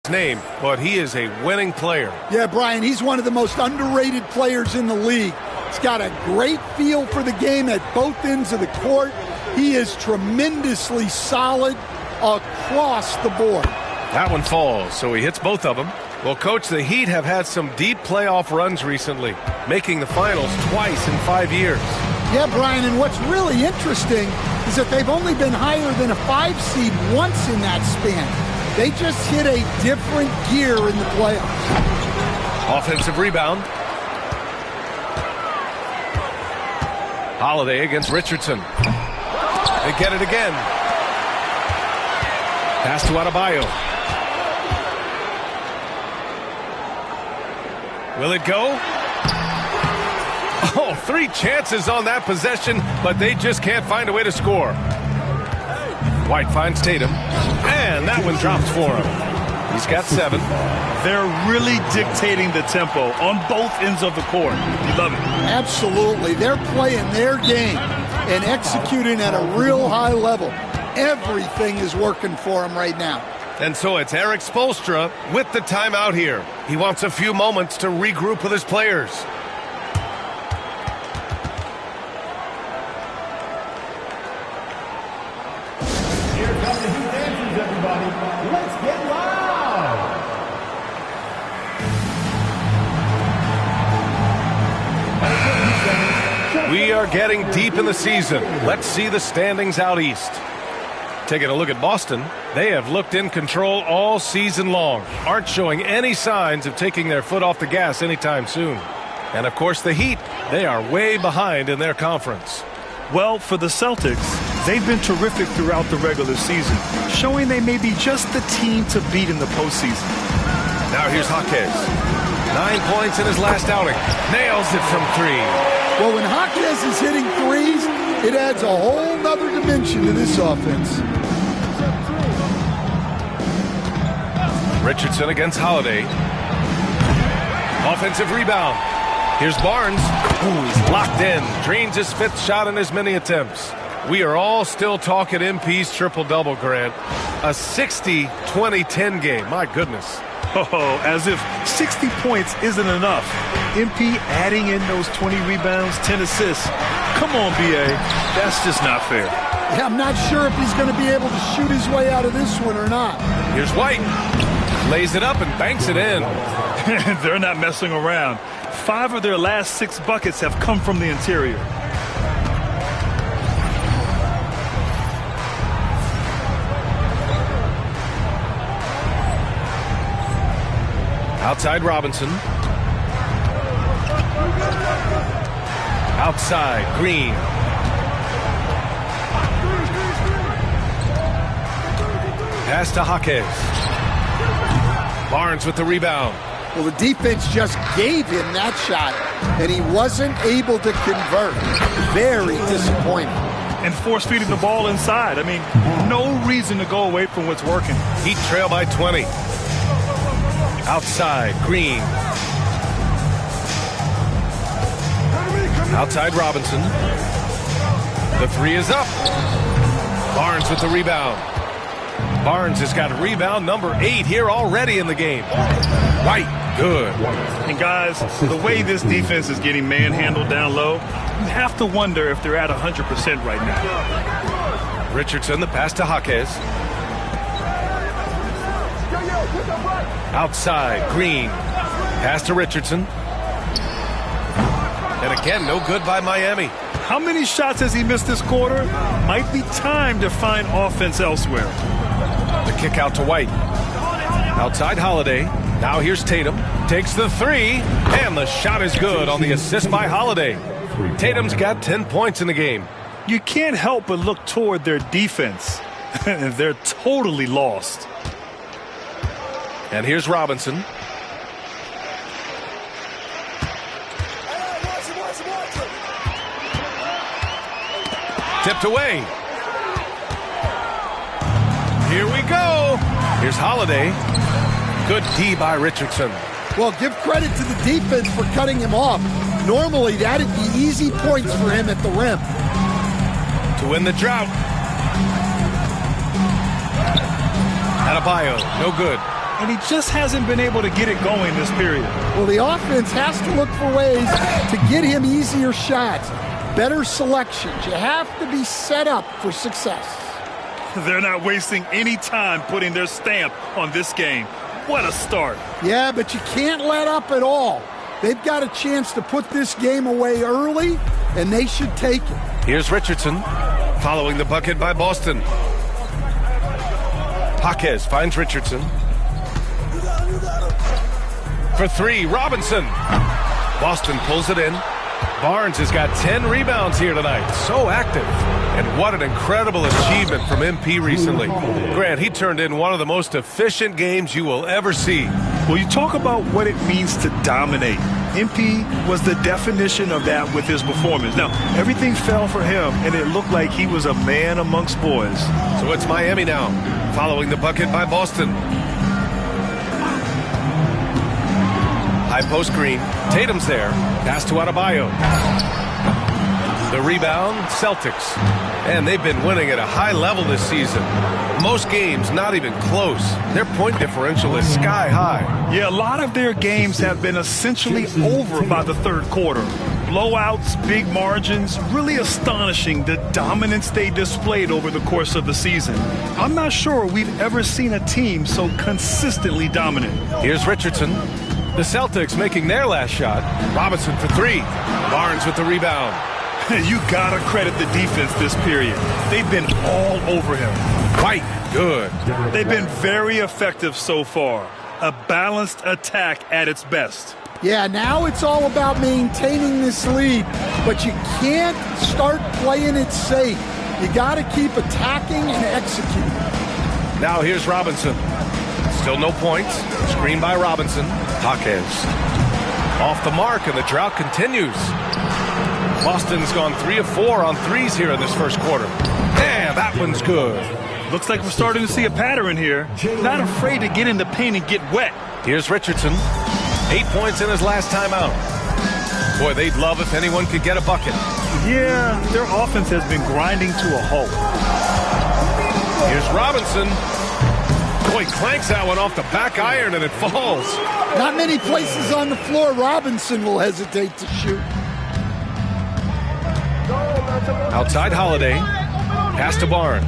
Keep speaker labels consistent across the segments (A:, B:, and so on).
A: last name, but he is a winning player.
B: Yeah, Brian, he's one of the most underrated players in the league. He's got a great feel for the game at both ends of the court. He is tremendously solid across the board.
A: That one falls, so he hits both of them. Well, Coach, the Heat have had some deep playoff runs recently, making the finals twice in 5 years.
B: Yeah, Brian, and what's really interesting is that they've only been higher than a 5 seed once in that span. They just hit a different gear in the playoffs.
A: Offensive rebound. Holiday against Richardson. They get it again. Pass to Adebayo. Will it go? Oh, 3 chances on that possession, but they just can't find a way to score. White finds Tatum, and that one drops for him. He's got 7.
C: They're really dictating the tempo on both ends of the court. You love it.
B: Absolutely. They're playing their game and executing at a real high level. Everything is working for them right now.
A: And so it's Eric Spoelstra with the timeout here. He wants a few moments to regroup with his players.
D: Here come the Heat dancers, everybody. Let's get loud.
A: We are getting deep in the season. Let's see the standings out east. Taking a look at Boston, they have looked in control all season long, aren't showing any signs of taking their foot off the gas anytime soon. And of course the Heat, they are way behind in their conference.
C: Well, for the Celtics, they've been terrific throughout the regular season, showing they may be just the team to beat in the postseason.
A: Now here's Jaquez. 9 points in his last outing. Nails it from 3.
B: Well, when Jaquez is hitting threes, it adds a whole nother dimension to this offense.
A: Richardson against Holiday. Offensive rebound. Here's Barnes. Ooh, he's locked in. Drains his 5th shot in as many attempts. We are all still talking MP's triple-double, Grant. A 60-20-10 game. My goodness.
C: Oh, as if 60 points isn't enough. MP adding in those 20 rebounds, 10 assists. Come on, B.A. That's just not fair.
B: Yeah, I'm not sure if he's going to be able to shoot his way out of this one or not.
A: Here's White. Lays it up and banks it in.
C: They're not messing around. 5 of their last 6 buckets have come from the interior.
A: Outside Robinson. Outside Green. Pass to Jaquez. Barnes with the rebound.
B: Well, the defense just gave him that shot, and he wasn't able to convert. Very disappointing.
C: And force-feeding the ball inside. I mean, no reason to go away from what's working.
A: Heat trail by 20. Outside Green. Outside Robinson. The 3 is up. Barnes with the rebound. Barnes has got rebound number 8 here already in the game. White, good.
C: And guys, the way this defense is getting manhandled down low, you have to wonder if they're at 100% right now.
A: Richardson, the pass to Jaquez. Outside, Green. Pass to Richardson. And again, no good by Miami.
C: How many shots has he missed this quarter? Might be time to find offense elsewhere.
A: The kick out to White. Outside Holiday. Now here's Tatum. Takes the 3. And the shot is good on the assist by Holiday. Tatum's got 10 points in the game.
C: You can't help but look toward their defense. They're totally lost.
A: And here's Robinson. Tipped away. Here we go. Here's Holiday. Good D by Richardson.
B: Well, give credit to the defense for cutting him off. Normally, that'd be easy points for him at the rim.
A: To win the drought. Adebayo, no good.
C: and he just hasn't been able to get it going this period.
B: Well, the offense has to look for ways to get him easier shots, better selections. You have to be set up for success.
C: They're not wasting any time putting their stamp on this game. What a start.
B: Yeah, but you can't let up at all. They've got a chance to put this game away early, and they should take it.
A: Here's Richardson following the bucket by Boston. Jaquez finds Richardson. For three, Robinson. Boston pulls it in. Barnes has got 10 rebounds here tonight. So active. And what an incredible achievement from MP recently. Grant, he turned in one of the most efficient games you will ever see.
C: Well, you talk about what it means to dominate. MP was the definition of that with his performance. Now, everything fell for him, and it looked like he was a man amongst boys.
A: So it's Miami now, following the bucket by Boston. High post Green. Tatum's there. Pass to Adebayo. The rebound, Celtics. And they've been winning at a high level this season. Most games not even close. Their point differential is sky high.
C: Yeah, a lot of their games have been essentially over by the third quarter. Blowouts, big margins, really astonishing the dominance they displayed over the course of the season. I'm not sure we've ever seen a team so consistently dominant.
A: Here's Richardson. The Celtics making their last shot. Robinson for three. Barnes with the rebound.
C: You gotta credit the defense this period. They've been all over him.
A: White, good.
C: They've been very effective so far. A balanced attack at its best.
B: Yeah, now it's all about maintaining this lead, but you can't start playing it safe. You got to keep attacking and executing.
A: Now here's Robinson. Still no points. Screen by Robinson. Jaquez. Off the mark, and the drought continues. Boston's gone 3 of 4 on threes here in this first quarter. And that one's good.
C: Looks like we're starting to see a pattern here. Not afraid to get in the paint and get wet.
A: Here's Richardson. 8 points in his last time out. Boy, they'd love if anyone could get a bucket.
C: Yeah, their offense has been grinding to a halt.
A: Here's Robinson. Boy, clanks that one off the back iron and it falls.
B: Not many places on the floor Robinson will hesitate to shoot.
A: Outside Holiday. Pass to Barnes.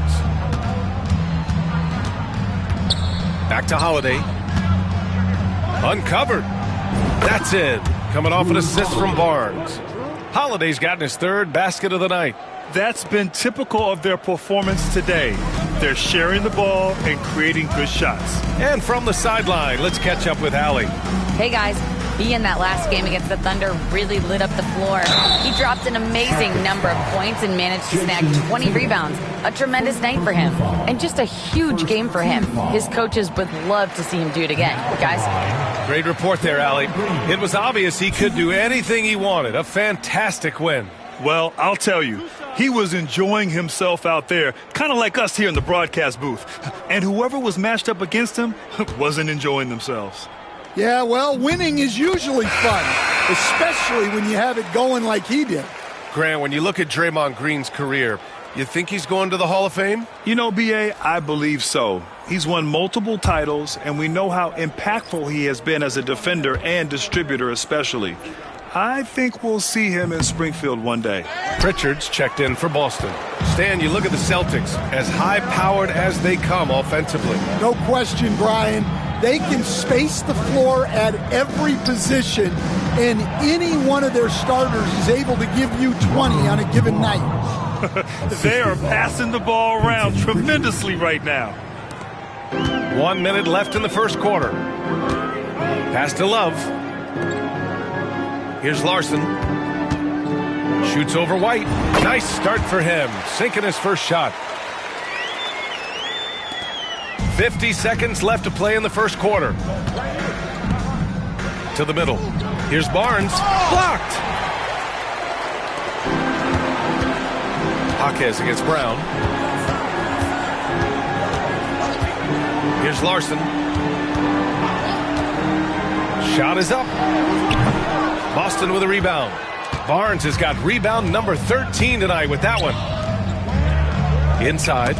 A: Back to Holiday. Uncovered. That's it. Coming off an assist from Barnes. Holiday's gotten his third basket of the night.
C: That's been typical of their performance today. They're sharing the ball and creating good shots.
A: And from the sideline, let's catch up with Allie.
E: Hey, guys. He in that last game against the Thunder really lit up the floor. He dropped an amazing number of points and managed to snag 20 rebounds. A tremendous night for him. And just a huge game for him. His coaches would love to see him do it again. Guys?
A: Great report there, Allie. It was obvious he could do anything he wanted. A fantastic win.
C: Well, I'll tell you, he was enjoying himself out there, kind of like us here in the broadcast booth. And whoever was matched up against him wasn't enjoying themselves.
B: Yeah, well, winning is usually fun, especially when you have it going like he did.
A: Grant, when you look at Draymond Green's career, you think he's going to the Hall of Fame?
C: You know, B.A., I believe so. He's won multiple titles, and we know how impactful he has been as a defender and distributor especially. I think we'll see him in Springfield one day.
A: Pritchard's checked in for Boston. Stan, you look at the Celtics, as high-powered as they come offensively.
B: No question, Brian. They can space the floor at every position, and any one of their starters is able to give you 20 on a given night.
C: They are passing the ball around tremendously right now.
A: 1 minute left in the first quarter. Pass to Love. Here's Larson. Shoots over White. Nice start for him. Sinking his first shot. 50 seconds left to play in the first quarter. To the middle. Here's Barnes. Blocked. Jaquez against Brown. Here's Larson. Shot is up. Boston with a rebound. Barnes has got rebound number 13 tonight with that one. Inside.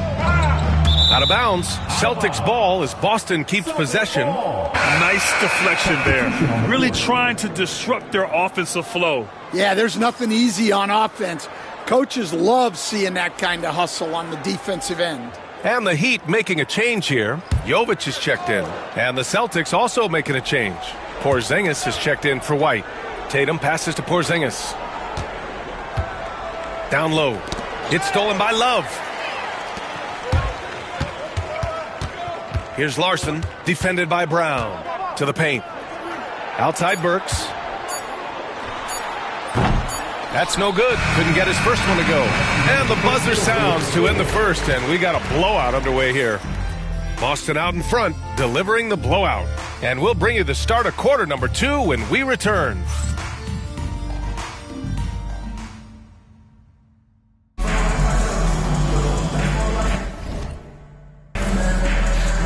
A: Out of bounds. Celtics ball as Boston keeps possession.
C: Nice deflection there. Really trying to disrupt their offensive flow.
B: Yeah, there's nothing easy on offense. Coaches love seeing that kind of hustle on the defensive end.
A: And the Heat making a change here. Jovic is checked in. And the Celtics also making a change. Porzingis is checked in for White. Tatum passes to Porzingis. Down low. It's stolen by Love. Here's Larson, defended by Brown. To the paint. Outside Burks. That's no good. Couldn't get his first one to go. And the buzzer sounds to end the first, and we got a blowout underway here. Boston out in front, delivering the blowout. And we'll bring you the start of quarter number 2 when we return.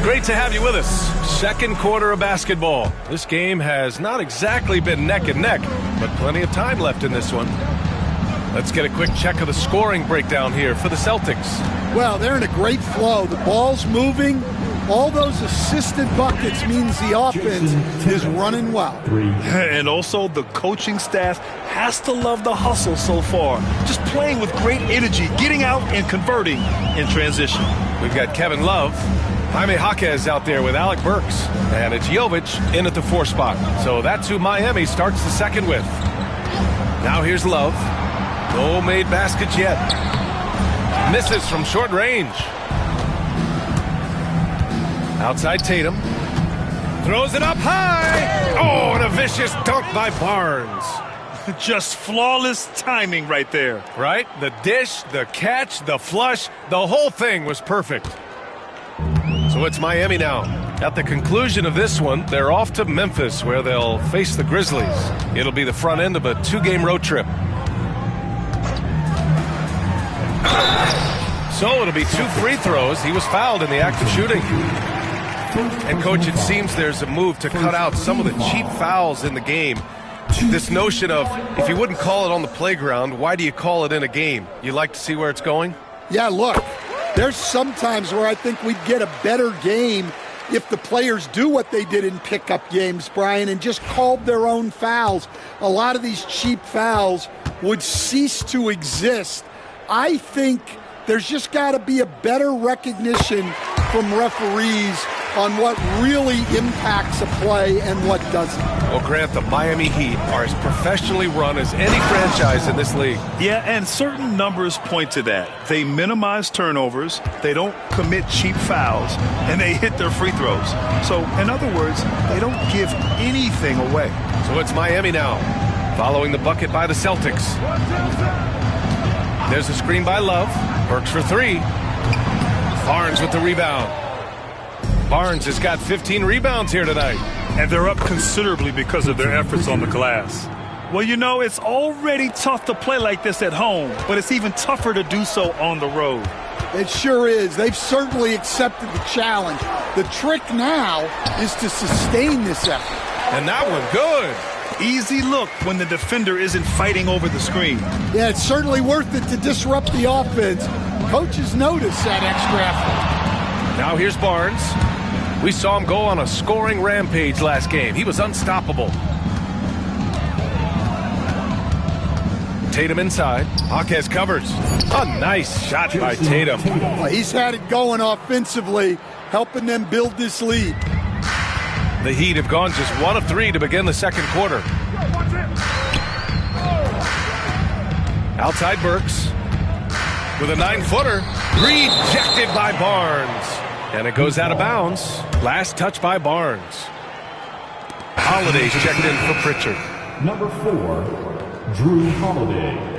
A: Great to have you with us. Second quarter of basketball. This game has not exactly been neck and neck, but plenty of time left in this one. Let's get a quick check of the scoring breakdown here for the Celtics.
B: Well, they're in a great flow. The ball's moving. All those assisted buckets means the offense is running well.
C: And also the coaching staff has to love the hustle so far. Just playing with great energy, getting out and converting in transition.
A: We've got Kevin Love. Jaime Jaquez out there with Alec Burks. And it's Jovic in at the 4 spot. So that's who Miami starts the second with. Now here's Love. No made baskets yet. Misses from short range. Outside Tatum. Throws it up high. Oh, and a vicious dunk by Barnes.
C: Just flawless timing right there.
A: Right? The dish, the catch, the flush, the whole thing was perfect. So it's Miami now. At the conclusion of this one, they're off to Memphis where they'll face the Grizzlies. It'll be the front end of a 2-game road trip. So it'll be 2 free throws. He was fouled in the act of shooting. And, Coach, it seems there's a move to cut out some of the cheap fouls in the game. This notion of if you wouldn't call it on the playground, why do you call it in a game? You like to see where it's going?
B: Yeah, look, there's some times where I think we'd get a better game if the players do what they did in pickup games, Brian, and just called their own fouls. A lot of these cheap fouls would cease to exist. I think there's just got to be a better recognition from referees on what really impacts a play and what doesn't.
A: Well, Grant, the Miami Heat are as professionally run as any franchise in this league.
C: Yeah, and certain numbers point to that. They minimize turnovers, they don't commit cheap fouls, and they hit their free throws. So, in other words, they don't give anything away.
A: So it's Miami now, following the bucket by the Celtics. There's a screen by Love. Burks for 3. Barnes with the rebound. Barnes has got 15 rebounds here tonight.
C: And they're up considerably because of their efforts on the glass. Well, you know, it's already tough to play like this at home, but it's even tougher to do so on the road.
B: It sure is. They've certainly accepted the challenge. The trick now is to sustain this effort.
A: And that one good.
C: Easy look when the defender isn't fighting over the screen.
B: Yeah, it's certainly worth it to disrupt the offense. Coaches notice that extra effort.
A: Now here's Barnes. We saw him go on a scoring rampage last game. He was unstoppable. Tatum inside. Jaquez covers. A nice shot by Tatum.
B: Well, he's had it going offensively, helping them build this lead.
A: The Heat have gone just 1 of 3 to begin the second quarter. Outside Burks with a 9-footer. Rejected by Barnes. And it goes out of bounds. Last touch by Barnes. Holiday's checked in for Pritchard.
D: Number 4, Drew Holiday.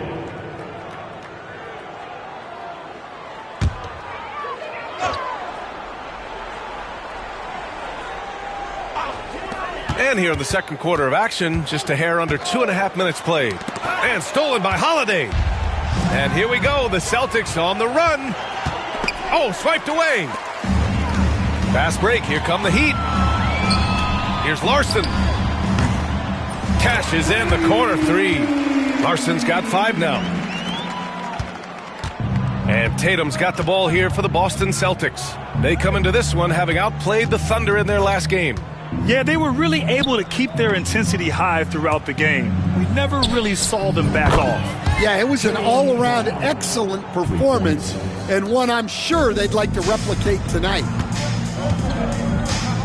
A: And here in the second quarter of action, just a hair under 2.5 minutes played. And stolen by Holiday. And here we go, the Celtics on the run. Oh, swiped away. Fast break, here come the Heat. Here's Larson. Cashes in the corner 3. Larson's got 5 now. And Tatum's got the ball here for the Boston Celtics. They come into this one having outplayed the Thunder in their last game.
C: Yeah, they were really able to keep their intensity high throughout the game. We never really saw them back off.
B: Yeah, it was an all-around excellent performance, and one I'm sure they'd like to replicate tonight.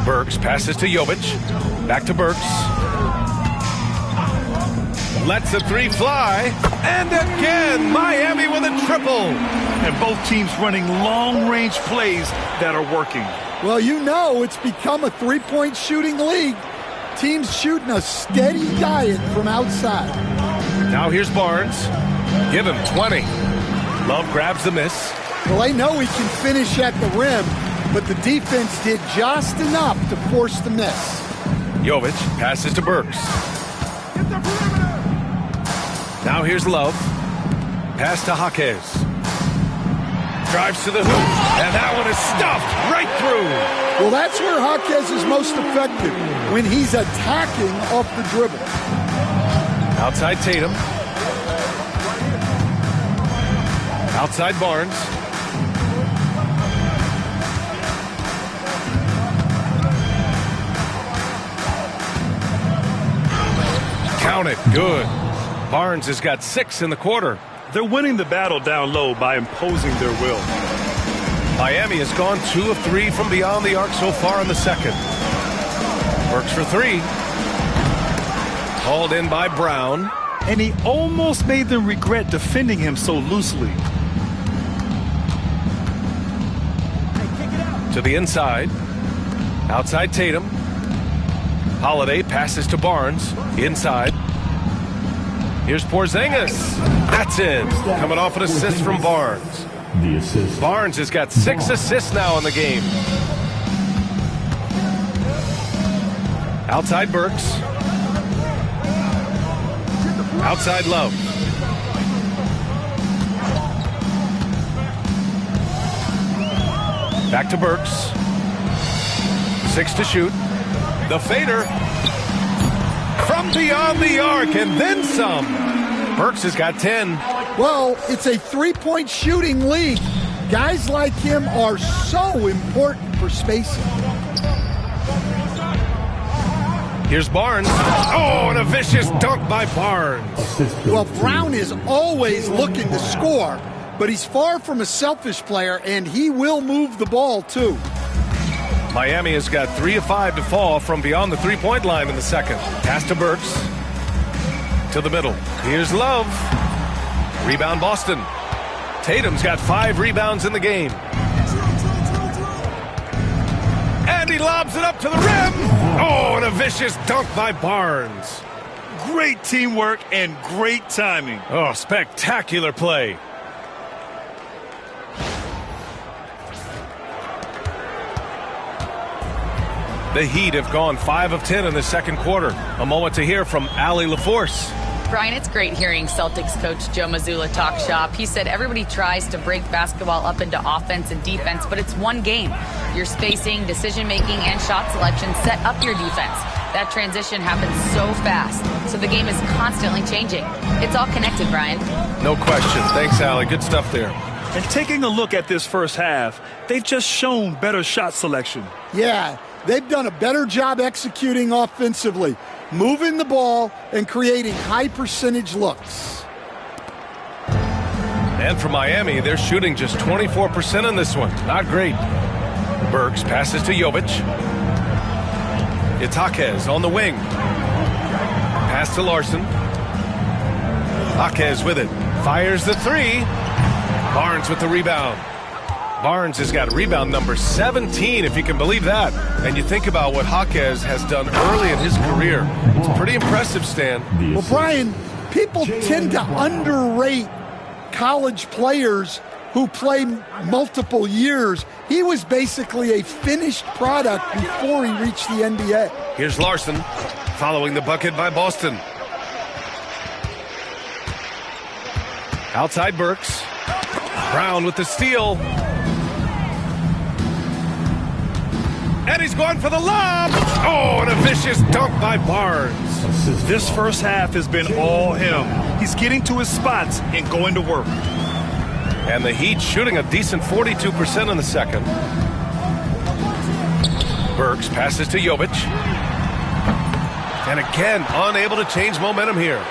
A: Burks passes to Jovic. Back to Burks. Lets the three fly. And again, Miami with a triple.
C: And both teams running long-range plays that are working.
B: Well, you know it's become a three-point shooting league. Teams shooting a steady diet from outside.
A: Now here's Barnes. Give him 20. Love grabs the miss.
B: Well, they know he can finish at the rim, but the defense did just enough to force the miss.
A: Jovic passes to Burks. Now here's Love. Pass to Jaquez. Drives to the hoop, and that one is stuffed right through.
B: Well, that's where Jaquez is most effective, when he's attacking off the dribble.
A: Outside Tatum. Outside Barnes. Count it. Good. Barnes has got 6 in the quarter.
C: They're winning the battle down low by imposing their will.
A: Miami has gone 2 of 3 from beyond the arc so far in the second. Works for 3. Hauled in by Brown.
C: And he almost made them regret defending him so loosely.
A: To the inside. Outside Tatum. Holiday passes to Barnes. Inside. Here's Porzingis. That's it. Coming off an assist from Barnes. Barnes has got 6 assists now in the game. Outside Burks. Outside Love. Back to Burks. 6 to shoot. The fader. From beyond the arc, and then some. Burks has got 10.
B: Well, it's a three-point shooting league. Guys like him are so important for spacing.
A: Here's Barnes. Oh, and a vicious dunk by Barnes.
B: Well, Brown is always looking to score, but he's far from a selfish player, and he will move the ball, too.
A: Miami has got 3 of 5 to fall from beyond the three-point line in the second. Pass to Burks. To the middle. Here's Love. Rebound Boston. Tatum's got 5 rebounds in the game. And he lobs it up to the rim. Oh, and a vicious dunk by Barnes.
C: Great teamwork and great timing.
A: Oh, spectacular play. The Heat have gone 5 of 10 in the second quarter. A moment to hear from Allie LaForce.
E: Brian, it's great hearing Celtics coach Joe Mazzulla talk shop. He said everybody tries to break basketball up into offense and defense, but it's one game. Your spacing, decision-making, and shot selection set up your defense. That transition happens so fast, so the game is constantly changing. It's all connected, Brian.
A: No question. Thanks, Allie. Good stuff there.
C: And taking a look at this first half, they've just shown better shot selection.
B: Yeah, they've done a better job executing offensively, moving the ball and creating high-percentage looks.
A: And for Miami, they're shooting just 24% in this one. Not great. Burks passes to Jovic. It's Jaquez on the wing. Pass to Larson. Jaquez with it. Fires the 3. Barnes with the rebound. Barnes has got rebound number 17, if you can believe that. And you think about what Jaquez has done early in his career. It's pretty impressive, Stan.
B: Well, Brian, people tend to underrate college players who play multiple years. He was basically a finished product before he reached the NBA.
A: Here's Larson, following the bucket by Boston. Outside Burks. Brown with the steal. And he's going for the lob. Oh, and a vicious dunk by Barnes.
C: This first half has been all him. He's getting to his spots and going to work.
A: And the Heat shooting a decent 42% in the second. Burks passes to Jovic. And again, unable to change momentum here.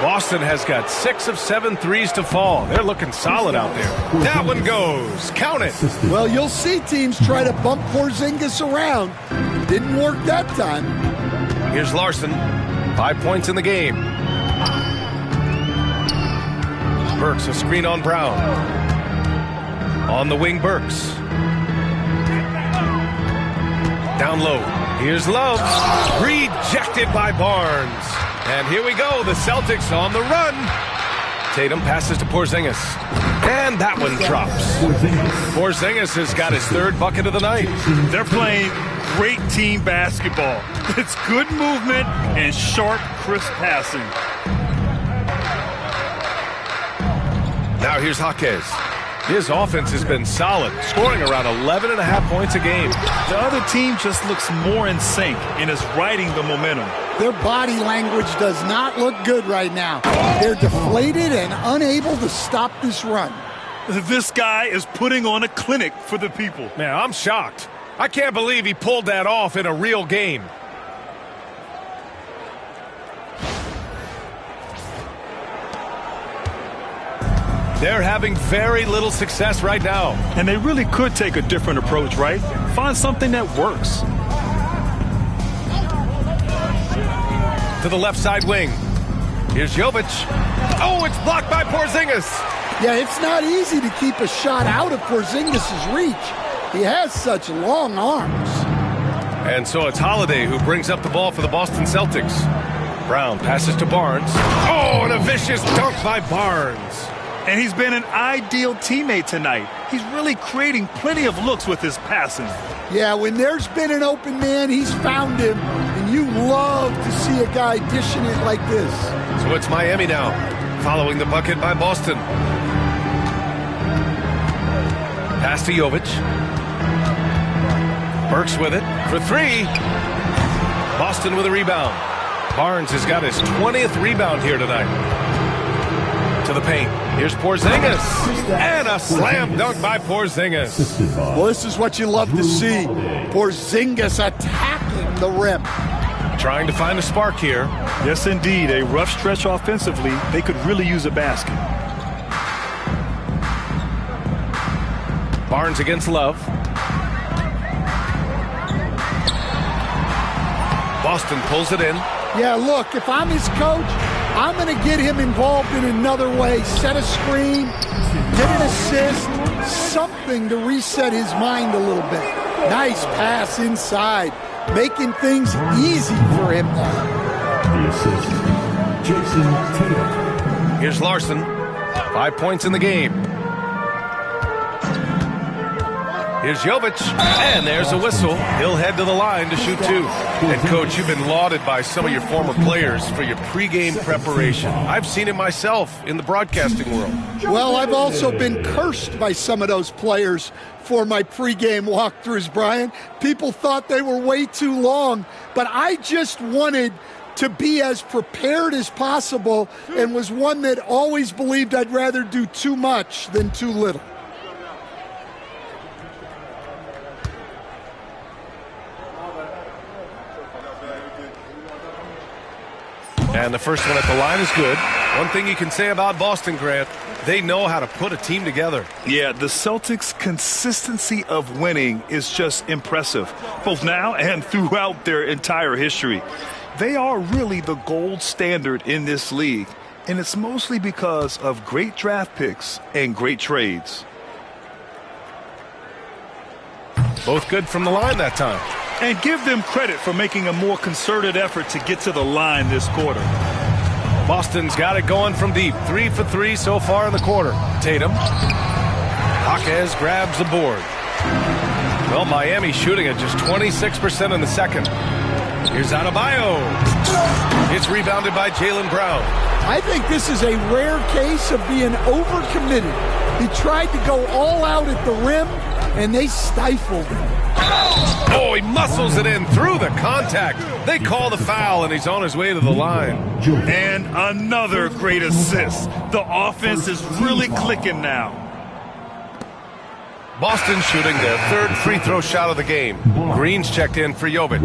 A: Boston has got 6 of 7 threes to fall. They're looking solid out there. That one goes. Count it.
B: Well, you'll see teams try to bump Porzingis around. Didn't work that time.
A: Here's Larson. 5 points in the game. Burks, a screen on Brown. On the wing, Burks. Down low. Here's Love. Rejected by Barnes. And here we go. The Celtics on the run. Tatum passes to Porzingis. And that one drops. Porzingis has got his 3rd bucket of the night.
C: They're playing great team basketball. It's good movement and sharp, crisp passing.
A: Now here's Jaquez. His offense has been solid, scoring around 11.5 points a game.
C: The other team just looks more in sync and is riding the momentum.
B: Their body language does not look good right now. They're deflated and unable to stop this run.
C: This guy is putting on a clinic for the people.
A: Man, I'm shocked. I can't believe he pulled that off in a real game. They're having very little success right now.
C: And they really could take a different approach, right? Find something that works.
A: To the left side wing. Here's Jovic. Oh, it's blocked by Porzingis.
B: Yeah, it's not easy to keep a shot out of Porzingis' reach. He has such long arms.
A: And so it's Holiday who brings up the ball for the Boston Celtics. Brown passes to Barnes. Oh, and a vicious dunk by Barnes.
C: And he's been an ideal teammate tonight. He's really creating plenty of looks with his passing.
B: Yeah, when there's been an open man, he's found him. And you love to see a guy dishing it like this.
A: So it's Miami now, following the bucket by Boston. Pass to Jovic. Burks with it for 3. Boston with a rebound. Barnes has got his 20th rebound here tonight. To the paint. Here's Porzingis. And a slam dunk by Porzingis.
B: Well, this is what you love to see. Porzingis attacking the rim.
A: Trying to find a spark here.
C: Yes, indeed. A rough stretch offensively. They could really use a basket.
A: Barnes against Love. Boston pulls it in.
B: Yeah, look, if I'm his coach, I'm going to get him involved in another way. Set a screen, get an assist, something to reset his mind a little bit. Nice pass inside, making things easy for him now.
F: The assist, Jason Tatum.
A: Here's Larson. 5 points in the game. Here's Jovic, and there's a whistle. He'll head to the line to shoot 2. And, Coach, you've been lauded by some of your former players for your pregame preparation. I've seen it myself in the broadcasting world.
B: Well, I've also been cursed by some of those players for my pregame walkthroughs, Brian. People thought they were way too long, but I just wanted to be as prepared as possible and was one that always believed I'd rather do too much than too little.
A: And the first one at the line is good. One thing you can say about Boston, Grant, they know how to put a team together.
C: Yeah, the Celtics' consistency of winning is just impressive, both now and throughout their entire history. They are really the gold standard in this league, and it's mostly because of great draft picks and great trades.
A: Both good from the line that time.
C: And give them credit for making a more concerted effort to get to the line this quarter.
A: Boston's got it going from deep. 3 for 3 so far in the quarter. Tatum. Jaquez grabs the board. Well, Miami shooting at just 26% in the second. Here's Adebayo. It's rebounded by Jaylen Brown.
B: I think this is a rare case of being overcommitted. He tried to go all out at the rim, and they stifled him.
A: Oh, he muscles it in through the contact. They call the foul, and he's on his way to the line.
C: And another great assist. The offense is really clicking now.
A: Boston shooting their third free throw shot of the game. Green's checked in for Jovic.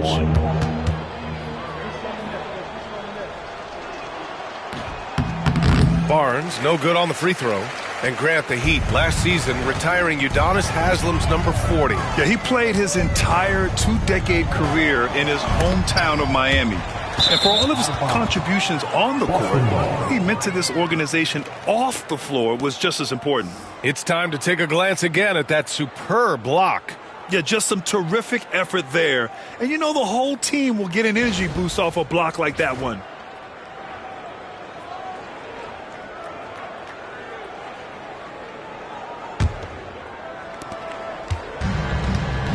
A: Barnes, no good on the free throw. And Grant, the Heat, last season retiring Udonis Haslam's number 40.
C: Yeah, he played his entire two-decade career in his hometown of Miami. And for all of his contributions on the court, what he meant to this organization off the floor was just as important.
A: It's time to take a glance again at that superb block.
C: Yeah, just some terrific effort there. And you know the whole team will get an energy boost off a block like that one.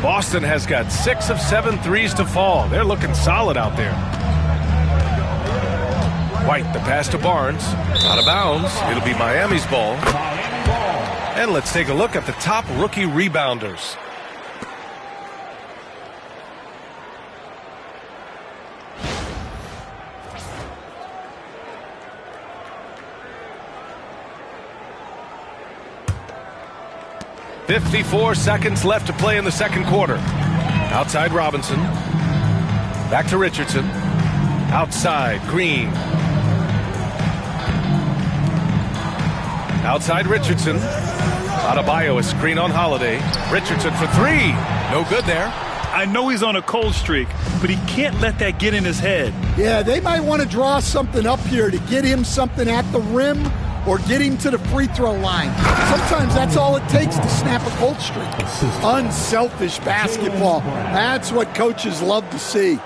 A: Boston has got 6 of 7 threes to fall. They're looking solid out there. White, the pass to Barnes. Out of bounds. It'll be Miami's ball. And let's take a look at the top rookie rebounders. "54 seconds left to play in the second quarter. Outside Robinson. Back to Richardson. Outside Green. Outside Richardson. Adebayo, a screen on Holiday. Richardson for three. No good there.
C: I know he's on a cold streak, but he can't let that get in his head.
B: Yeah, they might want to draw something up here to get him something at the rim or get him to the free throw line. Sometimes that's all it takes to snap a cold streak. Unselfish basketball. That's what coaches love to see.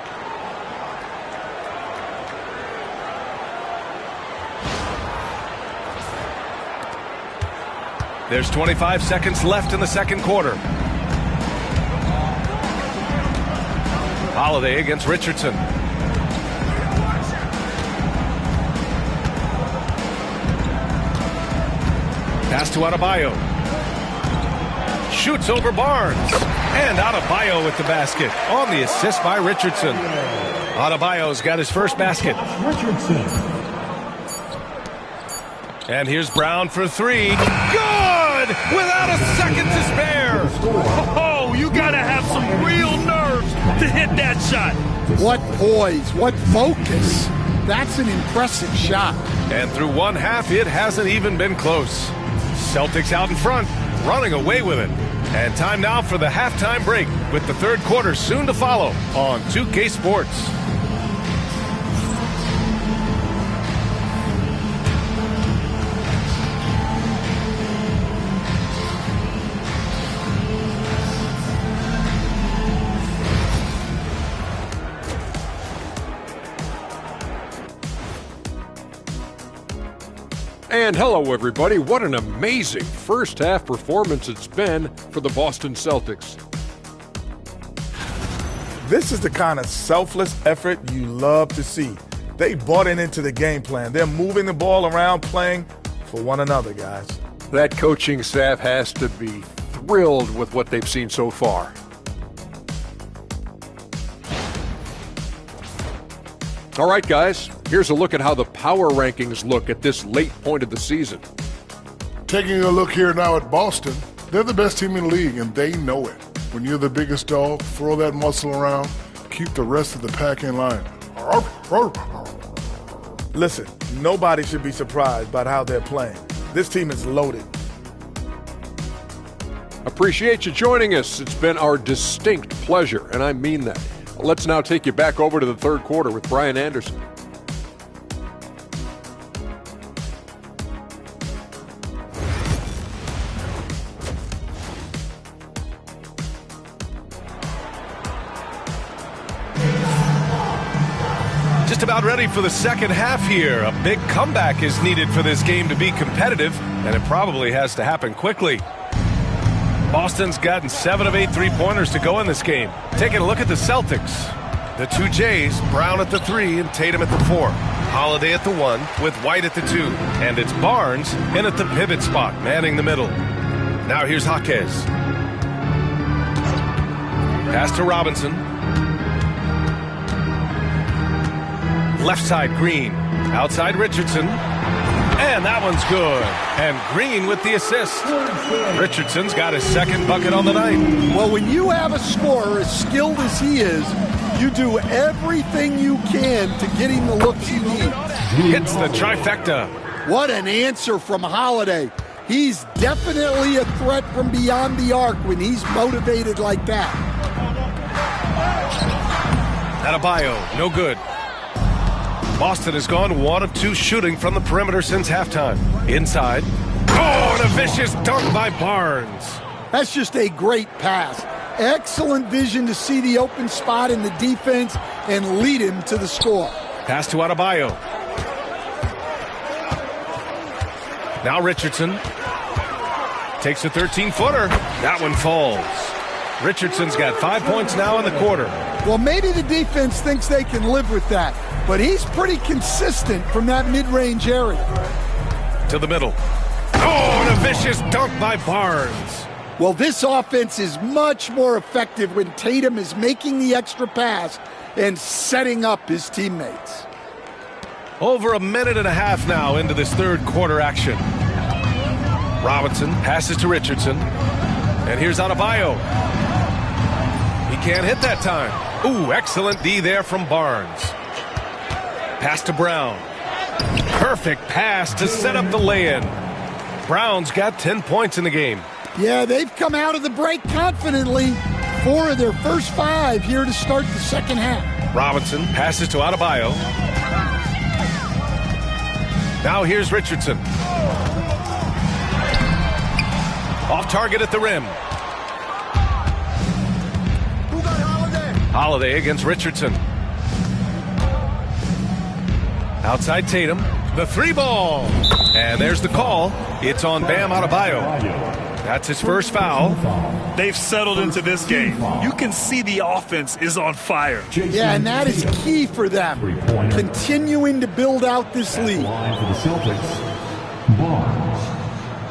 A: There's 25 seconds left in the second quarter. Holiday against Richardson. Pass to Adebayo. Shoots over Barnes. And Adebayo with the basket on the assist by Richardson. Adebayo's got his first basket.
F: Richardson.
A: And here's Brown for three. Good! Without a second to spare.
C: Oh, you got to have some real nerves to hit that shot.
B: What poise, what focus. That's an impressive shot.
A: And through one half, it hasn't even been close. Celtics out in front, running away with it. And time now for the halftime break, with the third quarter soon to follow on 2K Sports.
G: And hello, everybody. What an amazing first half performance it's been for the Boston Celtics.
H: This is the kind of selfless effort you love to see. They bought into the game plan. They're moving the ball around, playing for one another, guys.
G: That coaching staff has to be thrilled with what they've seen so far. All right, guys, here's a look at how the power rankings look at this late point of the season.
I: Taking a look here now at Boston, they're the best team in the league, and they know it. When you're the biggest dog, throw that muscle around, keep the rest of the pack in line.
H: Listen, nobody should be surprised by how they're playing. This team is loaded.
G: Appreciate you joining us. It's been our distinct pleasure, and I mean that. Let's now take you back over to the third quarter with Brian Anderson.
A: Just about ready for the second half here. A big comeback is needed for this game to be competitive, and it probably has to happen quickly. Boston's gotten 7 of 8 three-pointers to go in this game. Taking a look at the Celtics. The two Jays, Brown at the 3 and Tatum at the 4. Holiday at the 1 with White at the 2. And it's Barnes in at the pivot spot, manning the middle. Now here's Jaquez. Pass to Robinson. Left side, Green. Outside, Richardson. And that one's good. And Green with the assist. Richardson's got his second bucket on the night.
B: Well, when you have a scorer as skilled as he is, you do everything you can to get him the looks he needs.
A: Hits the trifecta.
B: What an answer from Holiday. He's definitely a threat from beyond the arc when he's motivated like that.
A: Adebayo, no good. Boston has gone 1 of 2 shooting from the perimeter since halftime. Inside. Oh, and a vicious dunk by Barnes.
B: That's just a great pass. Excellent vision to see the open spot in the defense and lead him to the score.
A: Pass to Adebayo. Now Richardson. Takes a 13-footer. That one falls. Richardson's got 5 points now in the quarter.
B: Well, maybe the defense thinks they can live with that, but he's pretty consistent from that mid-range area.
A: To the middle. Oh, and a vicious dunk by Barnes.
B: Well, this offense is much more effective when Tatum is making the extra pass and setting up his teammates.
A: Over a minute and a half now into this third quarter action. Robinson passes to Richardson. And here's Adebayo. He can't hit that time. Ooh, excellent D there from Barnes. Pass to Brown. Perfect pass to set up the lay-in. Brown's got 10 points in the game.
B: Yeah, they've come out of the break confidently. 4 of their first 5 here to start the second half.
A: Robinson passes to Adebayo. Now here's Richardson. Off target at the rim. Holiday against Richardson. Outside Tatum. The 3-ball. And there's the call. It's on Bam Adebayo. That's his first foul.
C: They've settled into this game. You can see the offense is on fire.
B: Yeah, and that is key for them. Continuing to build out this lead.
F: Line for the Celtics, Barnes,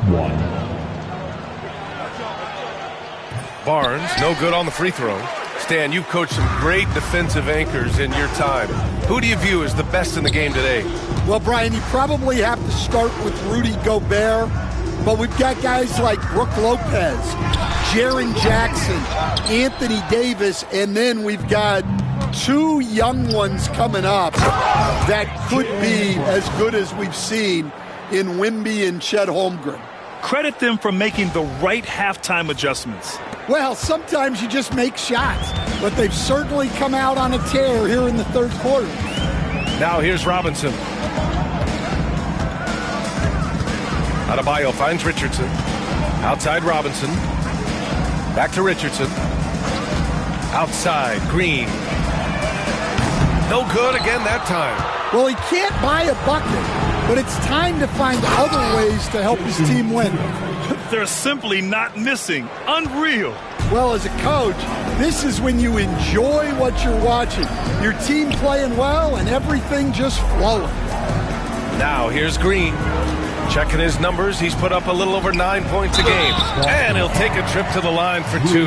F: 1.
A: Barnes, no good on the free throw. Stan, you've coached some great defensive anchors in your time. Who do you view as the best in the game today?
B: Well, Brian, you probably have to start with Rudy Gobert, but we've got guys like Brook Lopez, Jaren Jackson, Anthony Davis, and then we've got 2 young ones coming up that could be as good as we've seen in Wemby and Chet Holmgren.
C: Credit them for making the right halftime adjustments.
B: Well, sometimes you just make shots, but they've certainly come out on a tear here in the third quarter.
A: Now here's Robinson. Adebayo finds Richardson. Outside Robinson. Back to Richardson. Outside Green. No good again that time.
B: Well, he can't buy a bucket, but it's time to find other ways to help his team win.
C: They're simply not missing. Unreal.
B: Well, as a coach, this is when you enjoy what you're watching. Your team playing well and everything just flowing.
A: Now here's Green. Checking his numbers, he's put up a little over 9 points a game. And he'll take a trip to the line for 2.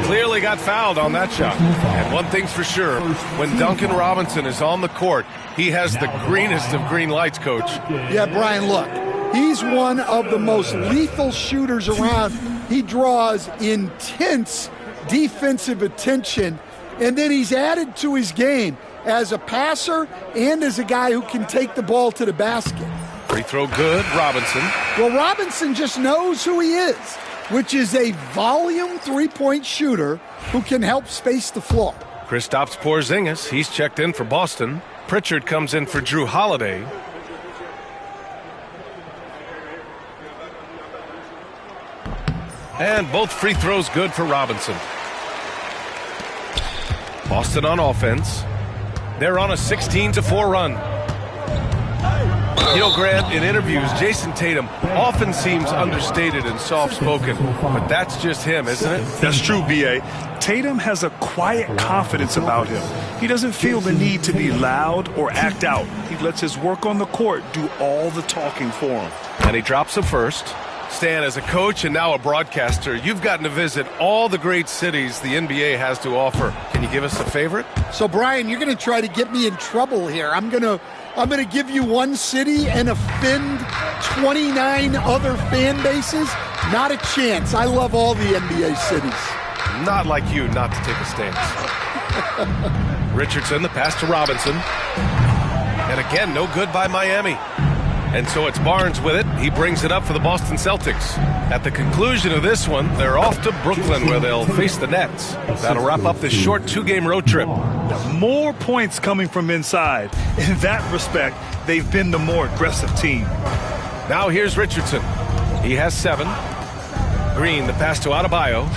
A: Clearly got fouled on that shot. And one thing's for sure, when Duncan Robinson is on the court, he has the greenest of green lights, Coach.
B: Yeah, Brian, look. He's one of the most lethal shooters around. He draws intense defensive attention, and then he's added to his game as a passer and as a guy who can take the ball to the basket.
A: Free throw good, Robinson.
B: Well, Robinson just knows who he is, which is a volume three-point shooter who can help space the floor.
A: Kristaps Porzingis, he's checked in for Boston. Pritchard comes in for Drew Holiday. And both free throws good for Robinson. Boston on offense. They're on a 16-4 run. You know, Grant, in interviews, Jason Tatum often seems understated and soft-spoken, but that's just him, isn't it?
C: That's true, B.A. Tatum has a quiet confidence about him. He doesn't feel the need to be loud or act out. He lets his work on the court do all the talking for him.
A: And he drops the first. Stan, as a coach and now a broadcaster, you've gotten to visit all the great cities the NBA has to offer. Can you give us a favorite?
B: So, Brian, you're going to try to get me in trouble here. I'm going to give you one city and offend 29 other fan bases. Not a chance. I love all the NBA cities.
A: Not like you not to take a stance. Richardson, the pass to Robinson. And again, no good by Miami. And so it's Barnes with it. He brings it up for the Boston Celtics. At the conclusion of this one, they're off to Brooklyn where they'll face the Nets. That'll wrap up this short 2-game road trip.
C: More points coming from inside. In that respect, they've been the more aggressive team.
A: Now here's Richardson. He has 7. Green, the pass to Adebayo.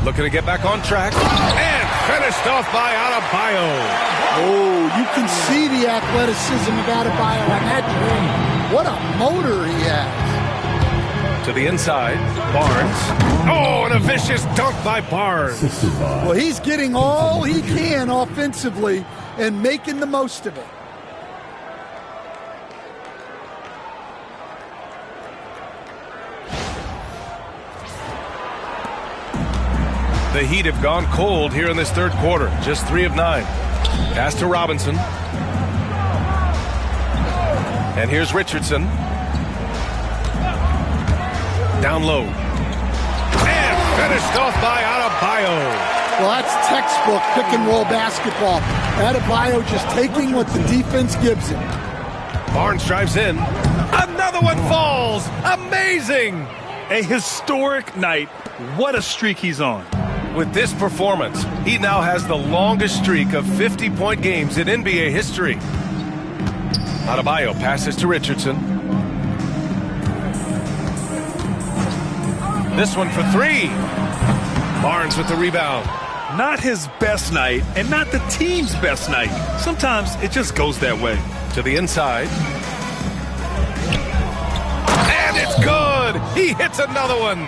A: Looking to get back on track. And finished off by Adebayo.
B: Oh, you can see the athleticism of Adebayo on that dream. What a motor he has.
A: To the inside, Barnes. Oh, and a vicious dunk by Barnes.
B: Well, he's getting all he can offensively and making the most of it.
A: The Heat have gone cold here in this third quarter. Just 3 of 9. Pass to Robinson. And here's Richardson. Down low. And finished off by Adebayo.
B: Well, that's textbook pick-and-roll basketball. Adebayo just taking what the defense gives him.
A: Barnes drives in. Another one falls. Amazing.
C: A historic night. What a streak he's on.
A: With this performance, he now has the longest streak of 50-point games in NBA history. Adebayo passes to Richardson. This one for 3. Barnes with the rebound.
C: Not his best night, and not the team's best night. Sometimes it just goes that way.
A: To the inside. And it's good! He hits another one!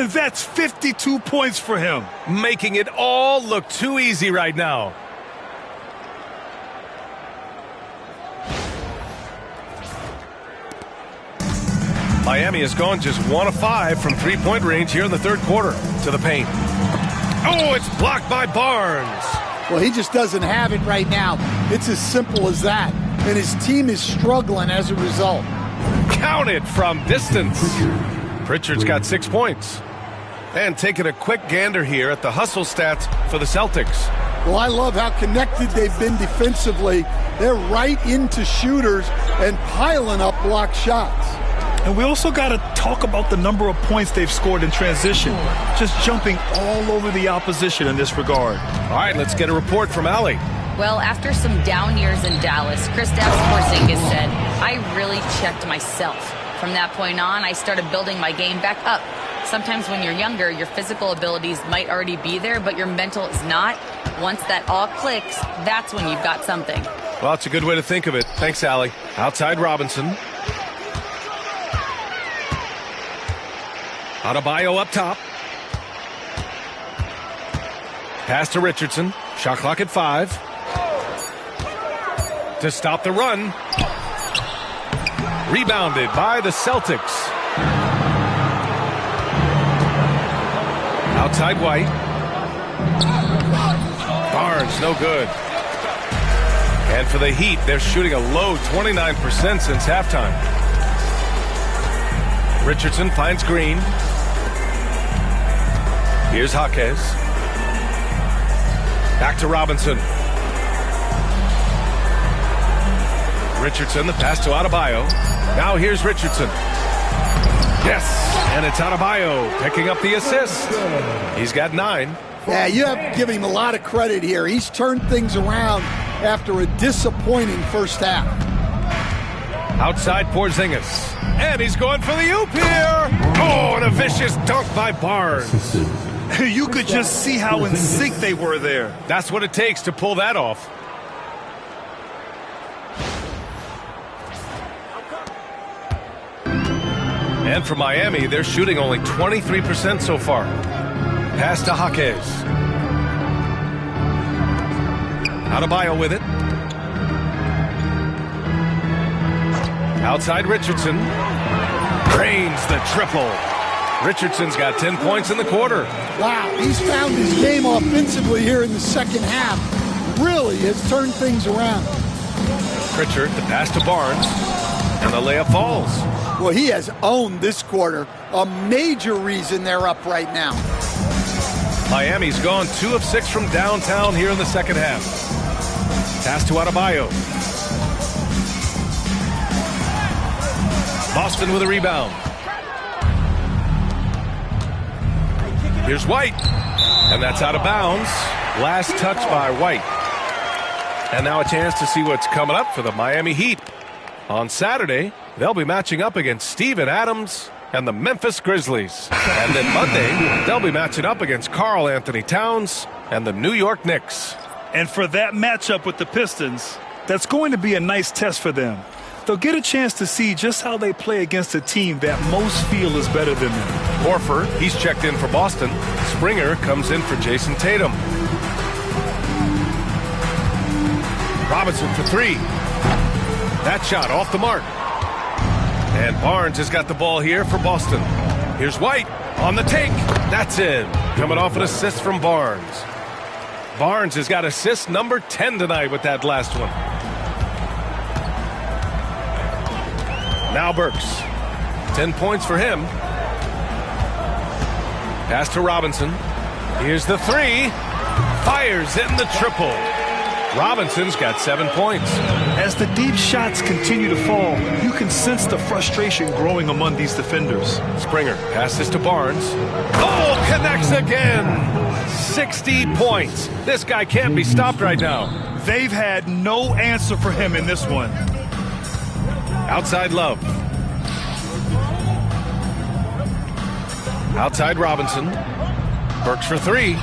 C: That's 52 points for him.
A: Making it all look too easy right now. Miami has gone just 1 of 5 from 3-point range here in the third quarter. To the paint. Oh, it's blocked by Barnes.
B: Well, he just doesn't have it right now. It's as simple as that. And his team is struggling as a result.
A: Count it from distance. Pritchard's got 6 points. And taking a quick gander here at the hustle stats for the Celtics.
B: Well, I love how connected they've been defensively. They're right into shooters and piling up block shots.
C: And we also got to talk about the number of points they've scored in transition. Just jumping all over the opposition in this regard.
A: All right, let's get a report from Allie.
E: Well, after some down years in Dallas, Kristaps Porzingis said, I really checked myself. From that point on, I started building my game back up. Sometimes when you're younger, your physical abilities might already be there, but your mental is not. Once that all clicks, that's when you've got something.
A: Well, it's a good way to think of it. Thanks, Allie. Outside Robinson. Adebayo up top. Pass to Richardson. Shot clock at 5. To stop the run. Rebounded by the Celtics. Outside White. Barnes, no good. And for the Heat, they're shooting a low 29% since halftime. Richardson finds Green. Here's Jaquez. Back to Robinson. Richardson, the pass to Adebayo. Now here's Richardson. Yes, and it's Adebayo picking up the assist. He's got 9.
B: Yeah, you have to give him a lot of credit here. He's turned things around after a disappointing first half.
A: Outside Porzingis. And he's going for the oop here. Oh, and a vicious dunk by Barnes.
C: You could just see how in sync they were there.
A: That's what it takes to pull that off. And for Miami, they're shooting only 23% so far. Pass to Jaquez. Adebayo with it. Outside Richardson. Drains the triple. Richardson's got 10 points in the quarter.
B: Wow, he's found his game offensively here in the second half. Really has turned things around.
A: Pritchard, the pass to Barnes, and the layup falls.
B: Well, he has owned this quarter. A major reason they're up right now.
A: Miami's gone 2 of 6 from downtown here in the second half. Pass to Adebayo. Boston with a rebound. Here's White, and that's out of bounds. Last touch by White. And now a chance to see what's coming up for the Miami Heat. On Saturday, they'll be matching up against Steven Adams and the Memphis Grizzlies. And then Monday, they'll be matching up against Karl Anthony Towns and the New York Knicks.
C: And for that matchup with the Pistons, that's going to be a nice test for them. They'll get a chance to see just how they play against a team that most feel is better than them.
A: Horford, he's checked in for Boston. Springer comes in for Jason Tatum. Robinson for 3. That shot off the mark. And Barnes has got the ball here for Boston. Here's White on the take. That's in. Coming off an assist from Barnes. Barnes has got assist number 10 tonight with that last one. Now Burks. 10 points for him. Pass to Robinson. Here's the 3. Fires in the triple. Robinson's got 7 points.
C: As the deep shots continue to fall, you can sense the frustration growing among these defenders.
A: Springer passes to Barnes. Oh, connects again. 60 points. This guy can't be stopped right now.
C: They've had no answer for him in this one.
A: Outside Love. Outside Robinson. Burks for 3.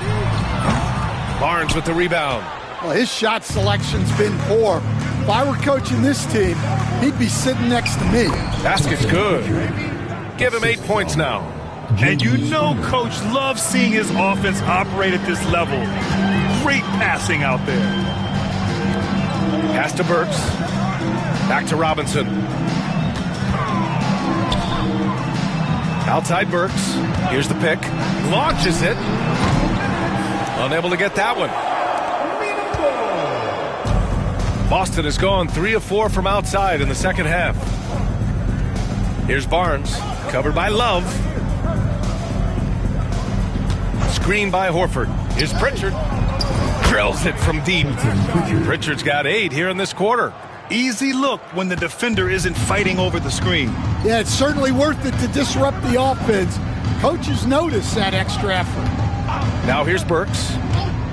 A: Barnes with the rebound.
B: Well, his shot selection's been poor. If I were coaching this team, he'd be sitting next to me.
A: Basket's good. Give him 8 points now.
C: And you know Coach loves seeing his offense operate at this level. Great passing out there.
A: Pass to Burks. Back to Robinson. Outside Burks. Here's the pick. Launches it. Unable to get that one. Boston has gone 3 of 4 from outside in the second half. Here's Barnes. Covered by Love. Screen by Horford. Here's Pritchard. Drills it from deep. Pritchard's got 8 here in this quarter.
C: Easy look when the defender isn't fighting over the screen.
B: Yeah, it's certainly worth it to disrupt the offense. Coaches notice that extra effort.
A: Now here's Burks.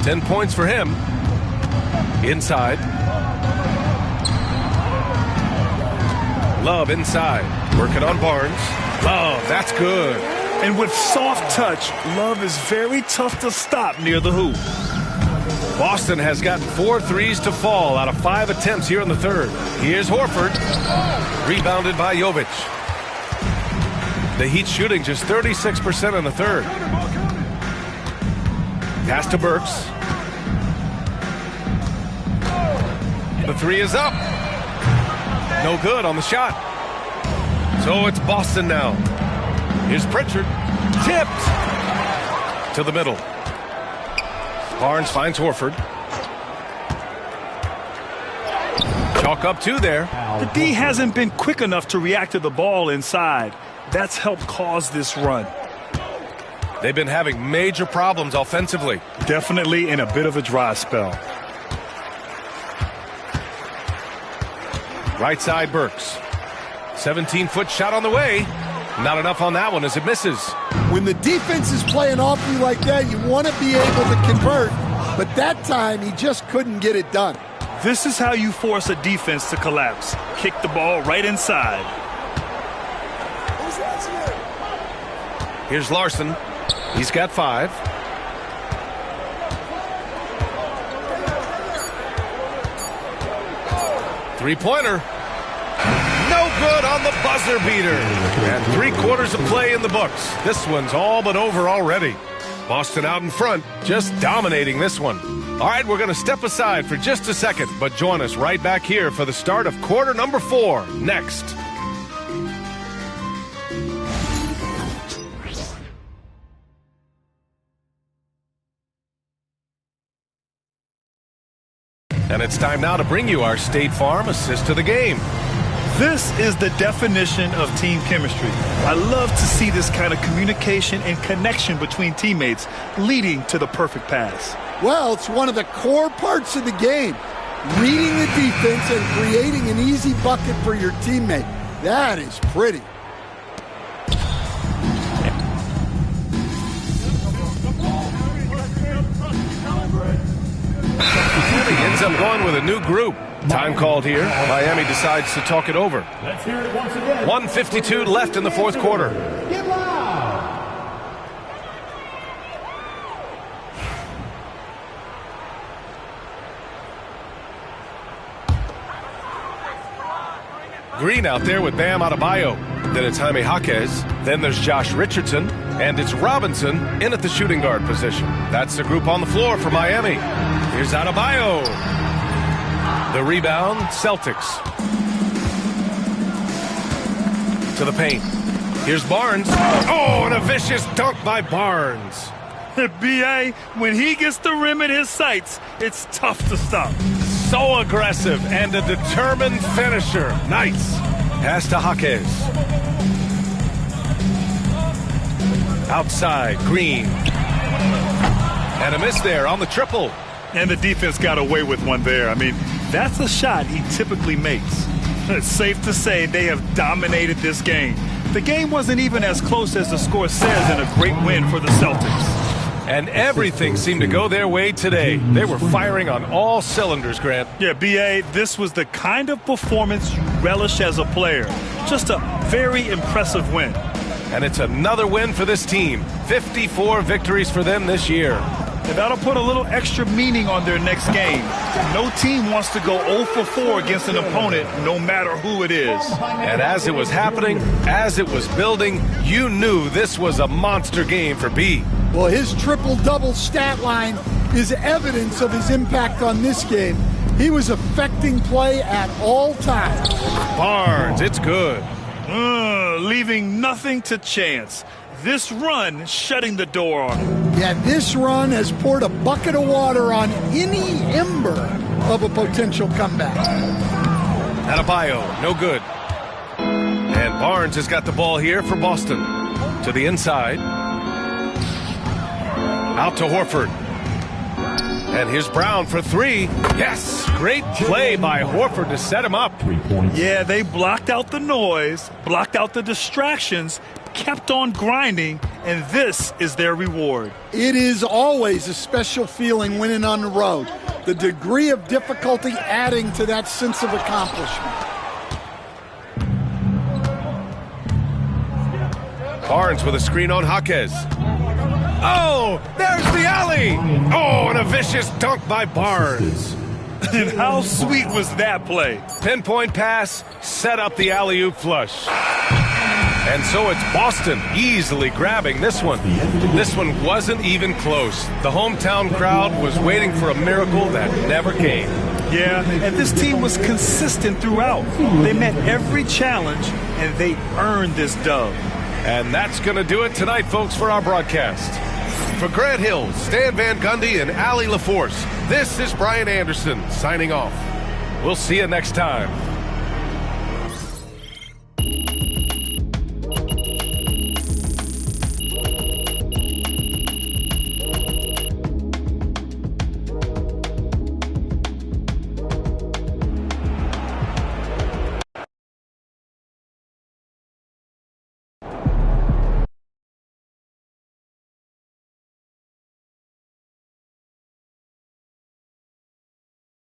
A: 10 points for him. Inside. Love inside. Working on Barnes. Love, that's good.
C: And with soft touch, Love is very tough to stop near the hoop.
A: Boston has gotten 4 threes to fall out of 5 attempts here in the third. Here's Horford. Rebounded by Jovic. The Heat shooting just 36% in the third. Pass to Burks. The 3 is up. No good on the shot. So it's Boston now. Here's Pritchard. Tipped to the middle. Barnes finds Horford. Chalk up 2 there.
C: The D hasn't been quick enough to react to the ball inside. That's helped cause this run.
A: They've been having major problems offensively.
C: Definitely in a bit of a dry spell.
A: Right side Burks. 17-foot shot on the way. Not enough on that one as it misses.
B: When the defense is playing off you like that, you want to be able to convert. But that time, he just couldn't get it done.
C: This is how you force a defense to collapse. Kick the ball right inside.
A: Here's Larson. He's got 5. Three-pointer. No good on the buzzer beater. And 3/4 of play in the books. This one's all but over already. Boston out in front, just dominating this one. All right, we're going to step aside for just a second, but join us right back here for the start of quarter number 4 next. And it's time now to bring you our State Farm assist to the game.
C: This is the definition of team chemistry. I love to see this kind of communication and connection between teammates leading to the perfect pass.
B: Well, it's one of the core parts of the game. Reading the defense and creating an easy bucket for your teammate. That is pretty.
A: He ends up going with a new group. Time called here. Miami decides to talk it over.
D: Let's hear it once again.
A: 1:52 left in the fourth quarter.
D: Get loud.
A: Green out there with Bam Adebayo. Then it's Jaime Jaquez. Then there's Josh Richardson. And it's Robinson in at the shooting guard position. That's the group on the floor for Miami. Here's Adebayo. The rebound, Celtics. To the paint. Here's Barnes. Oh, and a vicious dunk by Barnes.
C: B.A., when he gets the rim in his sights, it's tough to stop.
A: So aggressive and a determined finisher. Nice. Pass to Jaquez. Outside, Green. And a miss there on the triple.
C: And the defense got away with one there. I mean, that's a shot he typically makes. It's safe to say they have dominated this game. The game wasn't even as close as the score says in a great win for the Celtics.
A: And everything seemed to go their way today. They were firing on all cylinders, Grant.
C: Yeah, B.A., this was the kind of performance you relish as a player. Just a very impressive win.
A: And it's another win for this team. 54 victories for them this year.
C: And that'll put a little extra meaning on their next game. No team wants to go 0 for 4 against an opponent, no matter who it is.
A: And as it was happening, as it was building, you knew this was a monster game for B.
B: Well, his triple-double stat line is evidence of his impact on this game. He was affecting play at all times.
A: Barnes, it's good.
C: Leaving nothing to chance. This run shutting the door on him.
B: Yeah, this run has poured a bucket of water on any ember of a potential comeback.
A: Adebayo, no good. And Barnes has got the ball here for Boston. To the inside. Out to Horford. And here's Brown for three. Yes, great play by Horford to set him up.
F: 3 points.
C: Yeah, they blocked out the noise, blocked out the distractions, kept on grinding, and this is their reward.
B: It is always a special feeling winning on the road. The degree of difficulty adding to that sense of accomplishment.
A: Barnes with a screen on Jaquez. Oh, there's the alley. Oh, and a vicious dunk by Barnes.
C: And how sweet was that play?
A: Pinpoint pass, set up the alley-oop flush. And so it's Boston easily grabbing this one. This one wasn't even close. The hometown crowd was waiting for a miracle that never came.
C: Yeah, and this team was consistent throughout. They met every challenge, and they earned this dub.
A: And that's going to do it tonight, folks, for our broadcast. For Grant Hill, Stan Van Gundy, and Allie LaForce, this is Brian Anderson signing off. We'll see you next time.